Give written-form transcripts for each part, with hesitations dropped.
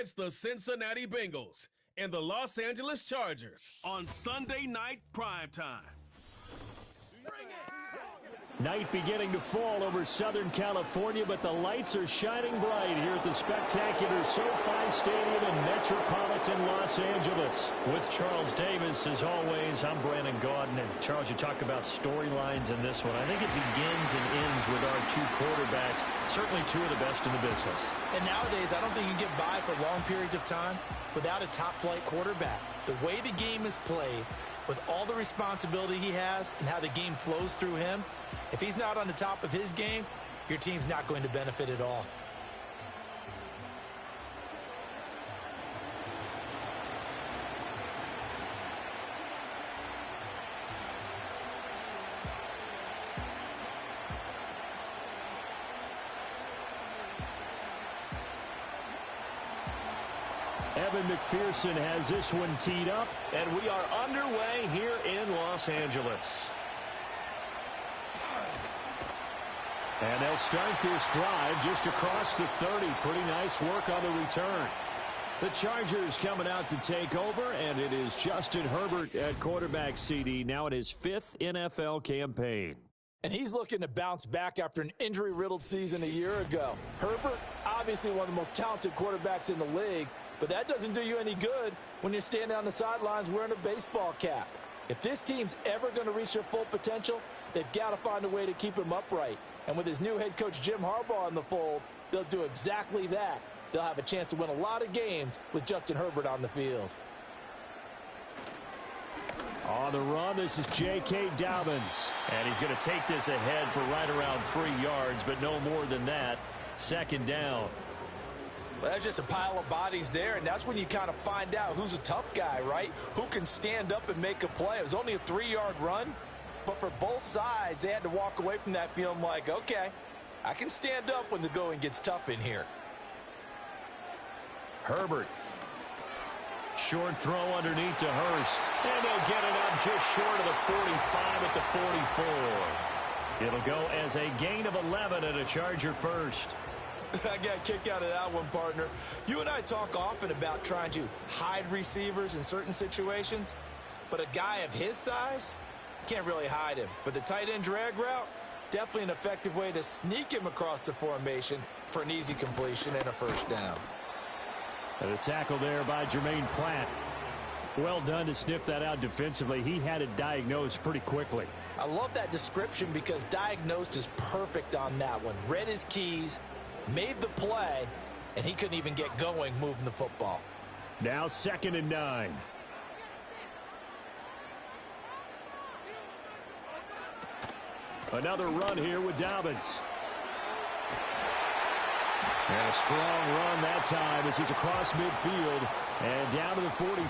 against the Cincinnati Bengals and the Los Angeles Chargers on Sunday night primetime. Night beginning to fall over Southern California, but the lights are shining bright here at the spectacular SoFi Stadium in metropolitan Los Angeles. With Charles Davis, as always, I'm Brandon Gaudin. And Charles, you talk about storylines in this one. I think it begins and ends with our two quarterbacks, certainly two of the best in the business. And nowadays, I don't think you can get by for long periods of time without a top-flight quarterback. The way the game is played, with all the responsibility he has and how the game flows through him, if he's not on the top of his game, your team's not going to benefit at all. Evan McPherson has this one teed up, and we are underway here in Los Angeles. And they'll start this drive just across the 30. Pretty nice work on the return. The Chargers coming out to take over, and it is Justin Herbert at quarterback CD, now in his 5th NFL campaign. And he's looking to bounce back after an injury-riddled season a year ago. Herbert, obviously one of the most talented quarterbacks in the league, but that doesn't do you any good when you're standing on the sidelines wearing a baseball cap. If this team's ever going to reach their full potential, they've got to find a way to keep him upright. And with his new head coach Jim Harbaugh in the fold, they'll do exactly that. They'll have a chance to win a lot of games with Justin Herbert on the field. On the run, this is J.K. Dobbins. And he's going to take this ahead for right around 3 yards, but no more than that. Second down. Well, that's just a pile of bodies there, and that's when you kind of find out who's a tough guy, right? Who can stand up and make a play. It was only a 3-yard run, but for both sides, they had to walk away from that feeling like, okay, I can stand up when the going gets tough in here. Herbert. Short throw underneath to Hurst. And they'll get it up just short of the 45 at the 44. It'll go as a gain of 11 and a Charger first. I got a kick out of that one, partner. You and I talk often about trying to hide receivers in certain situations, but a guy of his size, can't really hide him. But the tight end drag route, definitely an effective way to sneak him across the formation for an easy completion and a first down. And a tackle there by Jermaine Pratt. Well done to sniff that out defensively. He had it diagnosed pretty quickly. I love that description because diagnosed is perfect on that one. Read his keys, made the play, and he couldn't even get going moving the football. Now 2nd and 9. Another run here with Dobbins. And a strong run that time as he's across midfield and down to the 43.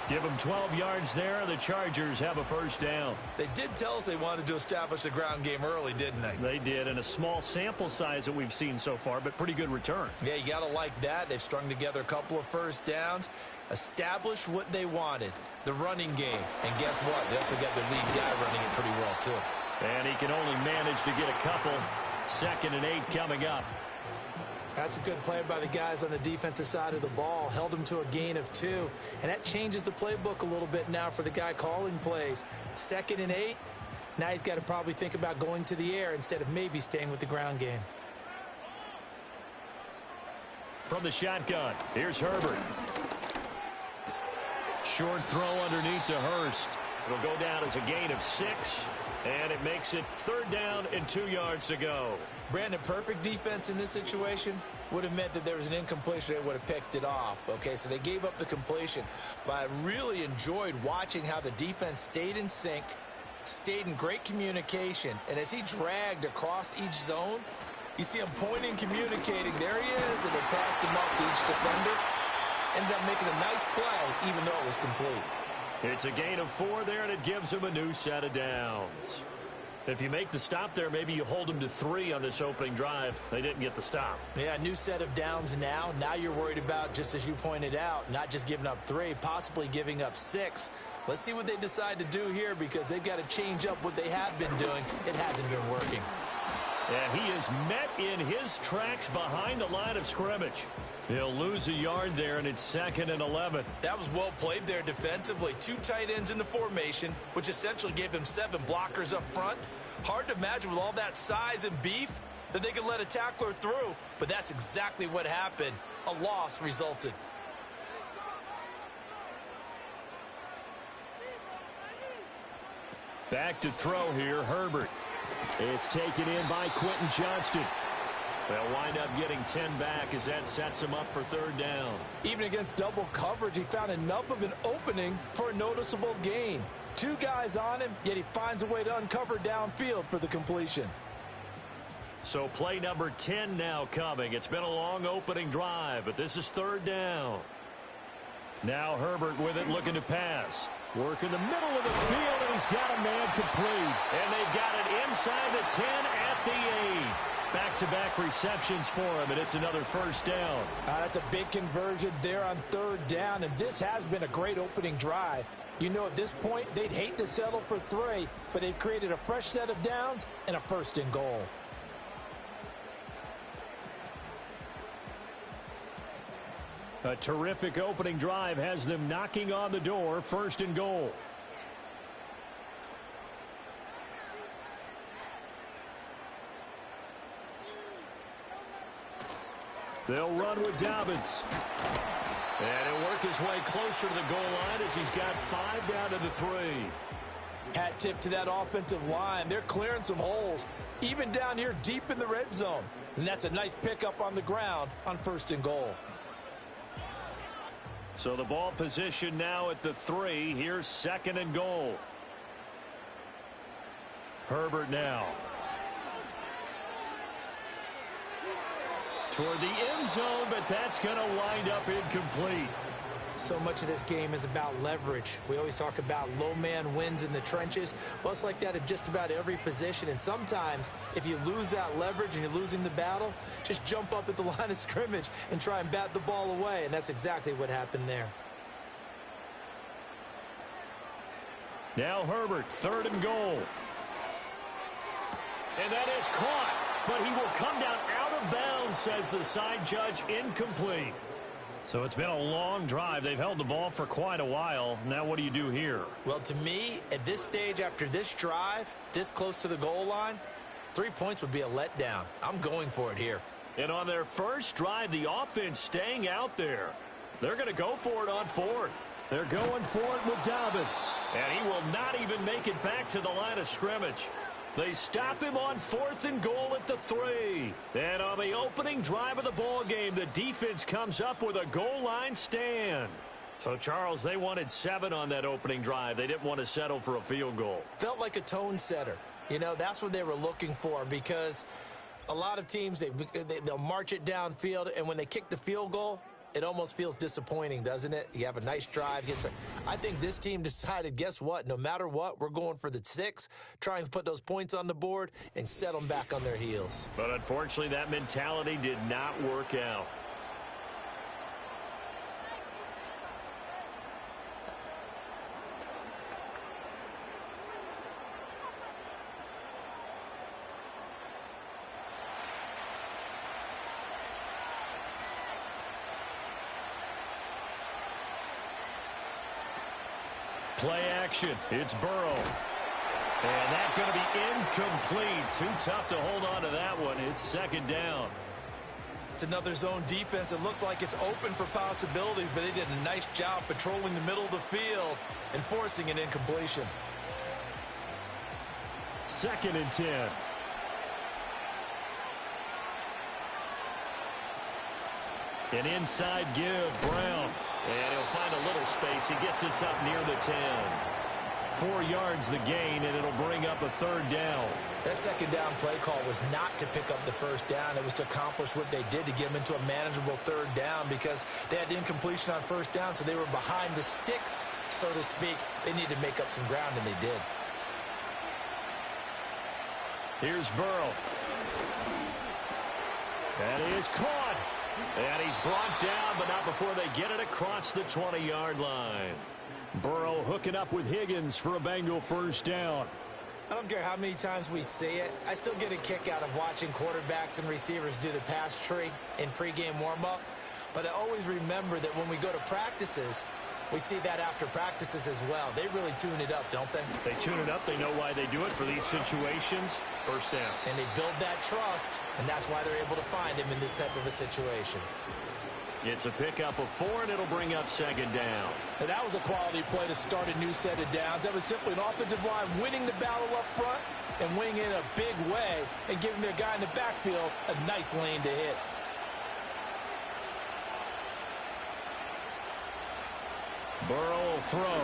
Give them 12 yards there, and the Chargers have a first down. They did tell us they wanted to establish the ground game early, didn't they? They did, and a small sample size that we've seen so far, but pretty good return. Yeah, you got to like that. They've strung together a couple of first downs, established what they wanted, the running game. And guess what? They also got their lead guy running it pretty well, too. And he can only manage to get a couple. 2nd and 8 coming up. That's a good play by the guys on the defensive side of the ball. Held them to a gain of 2. And that changes the playbook a little bit now for the guy calling plays. 2nd and 8. Now he's got to probably think about going to the air instead of maybe staying with the ground game. From the shotgun, here's Herbert. Short throw underneath to Hurst. It'll go down as a gain of 6. And it makes it 3rd down and 2 yards to go. Brandon, perfect defense in this situation would have meant that there was an incompletion. They would have picked it off. Okay, so they gave up the completion. But I really enjoyed watching how the defense stayed in sync, stayed in great communication. And as he dragged across each zone, you see him pointing, communicating. There he is, and they passed him up to each defender. Ended up making a nice play, even though it was complete. It's a gain of 4 there, and it gives him a new set of downs. If you make the stop there, maybe you hold them to 3 on this opening drive. They didn't get the stop. Yeah, new set of downs now. Now you're worried about, just as you pointed out, not just giving up 3, possibly giving up 6. Let's see what they decide to do here because they've got to change up what they have been doing. It hasn't been working. And he is met in his tracks behind the line of scrimmage. He'll lose a yard there, and it's 2nd and 11. That was well played there defensively. 2 tight ends in the formation, which essentially gave them 7 blockers up front. Hard to imagine with all that size and beef that they could let a tackler through, but that's exactly what happened. A loss resulted. Back to throw here, Herbert. It's taken in by Quentin Johnston. They'll wind up getting 10 back as that sets him up for 3rd down. Even against double coverage, he found enough of an opening for a noticeable gain. 2 guys on him, yet he finds a way to uncover downfield for the completion. So play number 10 now coming. It's been a long opening drive, but this is 3rd down. Now Herbert with it, looking to pass. Work in the middle of the field, and he's got a man complete. And they've got it inside the 10 at the 8. Back-to-back receptions for him, and it's another 1st down. That's a big conversion there on 3rd down, and this has been a great opening drive. You know, at this point, they'd hate to settle for 3, but they've created a fresh set of downs and a 1st and goal. A terrific opening drive has them knocking on the door, 1st and goal. They'll run with Dobbins. And he'll work his way closer to the goal line as he's got 5 down to the 3. Hat tip to that offensive line. They're clearing some holes, even down here deep in the red zone. And that's a nice pickup on the ground on 1st and goal. So the ball position now at the 3. Here's 2nd and goal. Herbert now. Toward the end zone, but that's going to wind up incomplete. So much of this game is about leverage. We always talk about low man wins in the trenches. Well, it's like that in just about every position. And sometimes, if you lose that leverage and you're losing the battle, just jump up at the line of scrimmage and try and bat the ball away. And that's exactly what happened there. Now Herbert, 3rd and goal. And that is caught. But he will come down out of bounds, says the side judge, incomplete. So it's been a long drive. They've held the ball for quite a while. Now what do you do here? Well, to me, at this stage after this drive, this close to the goal line, 3 points would be a letdown. I'm going for it here. And on their first drive, the offense staying out there. They're going to go for it on 4th. They're going for it with Dobbins. And he will not even make it back to the line of scrimmage. They stop him on 4th and goal at the 3. And on the opening drive of the ball game, the defense comes up with a goal line stand. So, Charles, they wanted 7 on that opening drive. They didn't want to settle for a field goal. Felt like a tone setter. You know, that's what they were looking for, because a lot of teams, they'll march it downfield, and when they kick the field goal, it almost feels disappointing, doesn't it? You have a nice drive. I think this team decided, guess what? No matter what, we're going for the 6, trying to put those points on the board and set them back on their heels. But unfortunately, that mentality did not work out. Play action. It's Burrow. And that's going to be incomplete. Too tough to hold on to that one. It's 2nd down. It's another zone defense. It looks like it's open for possibilities, but they did a nice job patrolling the middle of the field and forcing an incompletion. 2nd and 10. An inside give, Brown. And he'll find a little space. He gets us up near the 10. 4 yards the gain, and it'll bring up a 3rd down. That 2nd down play call was not to pick up the 1st down. It was to accomplish what they did to get them into a manageable 3rd down, because they had incompletion on 1st down, so they were behind the sticks, so to speak. They needed to make up some ground, and they did. Here's Burrow. And he is caught. And he's brought down, but not before they get it across the 20-yard line. Burrow hooking up with Higgins for a Bengal 1st down. I don't care how many times we see it. I still get a kick out of watching quarterbacks and receivers do the pass tree in pregame warm-up. But I always remember that when we go to practices, we see that after practices as well. They really tune it up, don't they? They tune it up. They know why they do it for these situations. First down. And they build that trust, and that's why they're able to find him in this type of a situation. It's a pickup of 4, and it'll bring up second down. And that was a quality play to start a new set of downs. That was simply an offensive line winning the battle up front and winning in a big way and giving their guy in the backfield a nice lane to hit. Burrow will throw.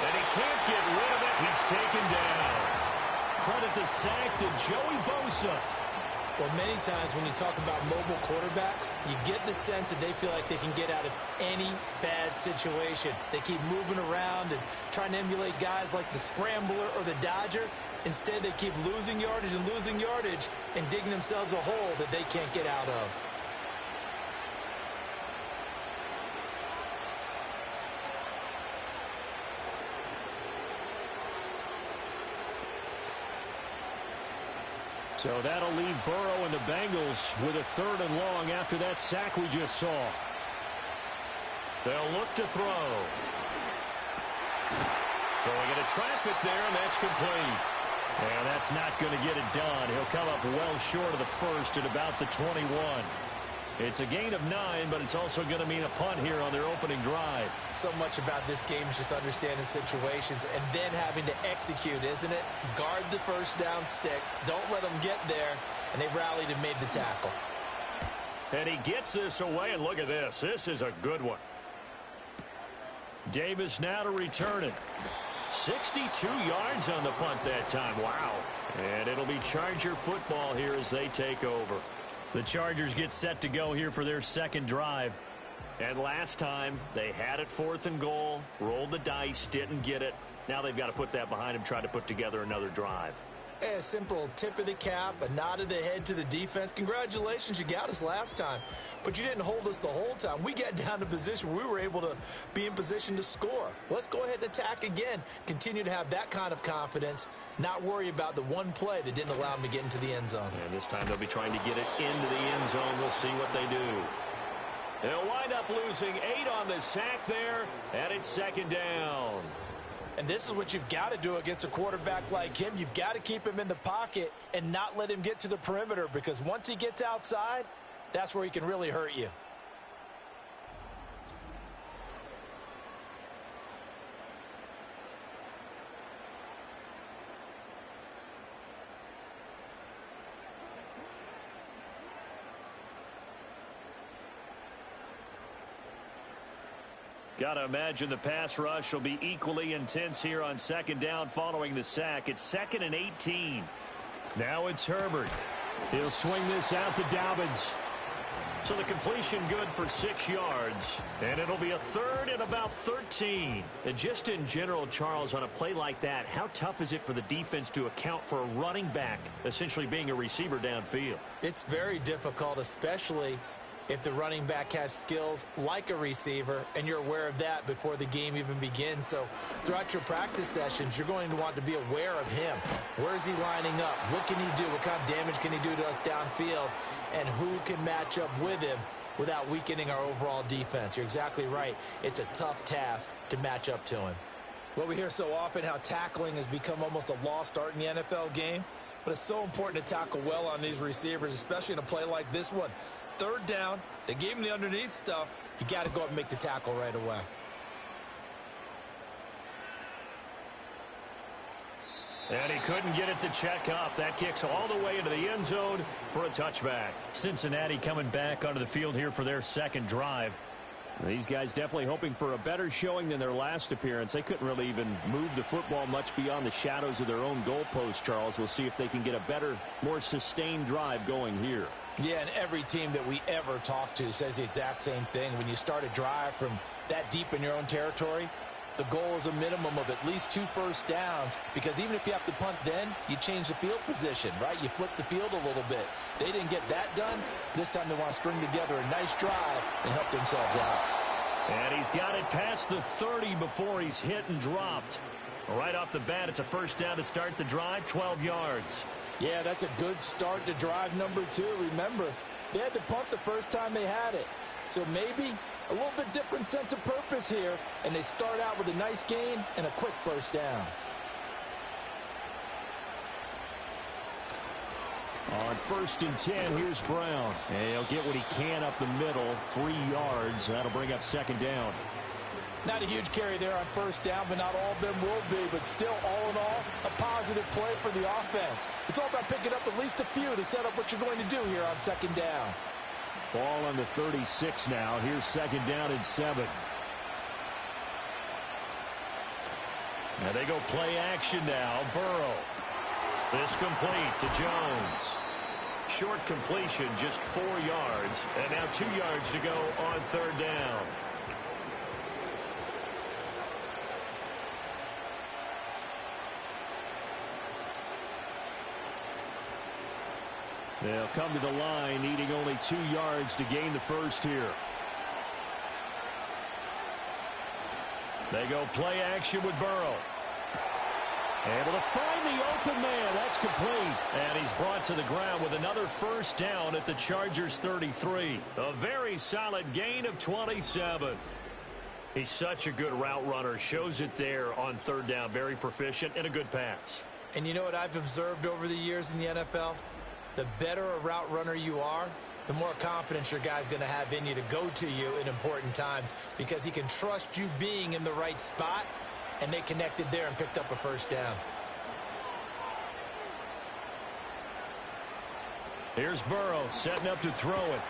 And he can't get rid of it. He's taken down. Credit the sack to Joey Bosa. Well, many times when you talk about mobile quarterbacks, you get the sense that they feel like they can get out of any bad situation. They keep moving around and trying to emulate guys like the Scrambler or the Dodger. Instead, they keep losing yardage and digging themselves a hole that they can't get out of. So that'll leave Burrow and the Bengals with a 3rd and long after that sack we just saw. They'll look to throw. Throwing into traffic there, and that's complete. And that's not going to get it done. He'll come up well short of the first at about the 21. It's a gain of 9, but it's also going to mean a punt here on their opening drive. So much about this game is just understanding situations and then having to execute, isn't it? Guard the first down sticks. Don't let them get there. And they rallied and made the tackle. And he gets this away, and look at this. This is a good one. Davis now to return it. 62 yards on the punt that time. Wow. And it'll be Charger football here as they take over. The Chargers get set to go here for their second drive. And last time, they had it 4th and goal, rolled the dice, didn't get it. Now they've got to put that behind them, try to put together another drive. A simple tip of the cap, a nod of the head to the defense. Congratulations, you got us last time. But you didn't hold us the whole time. We got down to position where we were able to be in position to score. Let's go ahead and attack again. Continue to have that kind of confidence. Not worry about the one play that didn't allow them to get into the end zone. And this time they'll be trying to get it into the end zone. We'll see what they do. They'll wind up losing 8 on the sack there, and it's second down. And this is what you've got to do against a quarterback like him. You've got to keep him in the pocket and not let him get to the perimeter, because once he gets outside, that's where he can really hurt you. Got to imagine the pass rush will be equally intense here on second down following the sack. It's 2nd and 18. Now it's Herbert. He'll swing this out to Dobbins. So the completion good for 6 yards. And it'll be a 3rd and about 13. And just in general, Charles, on a play like that, how tough is it for the defense to account for a running back essentially being a receiver downfield? It's very difficult, especially if the running back has skills like a receiver, and you're aware of that before the game even begins. So throughout your practice sessions, you're going to want to be aware of him. Where is he lining up? What can he do? What kind of damage can he do to us downfield? And who can match up with him without weakening our overall defense? You're exactly right. It's a tough task to match up to him. Well, we hear so often how tackling has become almost a lost art in the NFL game, but it's so important to tackle well on these receivers, especially in a play like this one. 3rd down, they gave him the underneath stuff. You got to go up and make the tackle right away. And he couldn't get it to check up. That kicks all the way into the end zone for a touchback. Cincinnati coming back onto the field here for their second drive. These guys definitely hoping for a better showing than their last appearance. They couldn't really even move the football much beyond the shadows of their own goalpost, Charles. We'll see if they can get a better, more sustained drive going here. Yeah, and every team that we ever talk to says the exact same thing. When you start a drive from that deep in your own territory, the goal is a minimum of at least 2 first downs, because even if you have to punt then, you change the field position, right? You flip the field a little bit. They didn't get that done. This time they want to string together a nice drive and help themselves out. And he's got it past the 30 before he's hit and dropped. Right off the bat, it's a first down to start the drive, 12 yards. Yeah, that's a good start to drive number 2. Remember, they had to punt the first time they had it. So maybe a little bit different sense of purpose here, and they start out with a nice gain and a quick first down. On 1st and 10, here's Brown. And he'll get what he can up the middle, 3 yards. That'll bring up 2nd down. Not a huge carry there on first down, but not all of them will be. But still, all in all, a positive play for the offense. It's all about picking up at least a few to set up what you're going to do here on 2nd down. Ball on the 36 now. Here's 2nd down and 7. Now they go play action now. Burrow. This complete to Jones. Short completion, just 4 yards. And now 2 yards to go on 3rd down. They'll come to the line, needing only 2 yards to gain the first here. They go play action with Burrow. Able to find the open man. That's complete. And he's brought to the ground with another first down at the Chargers' 33. A very solid gain of 27. He's such a good route runner. Shows it there on 3rd down. Very proficient and a good pass. And you know what I've observed over the years in the NFL? The better a route runner you are, the more confidence your guy's going to have in you to go to you in important times because he can trust you being in the right spot, and they connected there and picked up a first down. Here's Burrow setting up to throw it.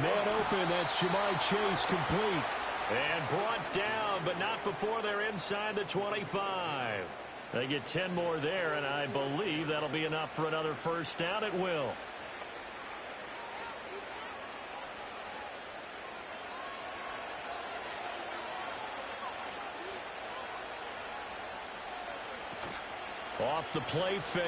Man open, that's Jamar Chase complete. And brought down, but not before they're inside the 25. They get 10 more there, and I believe that'll be enough for another first down. It will. Off the play fake.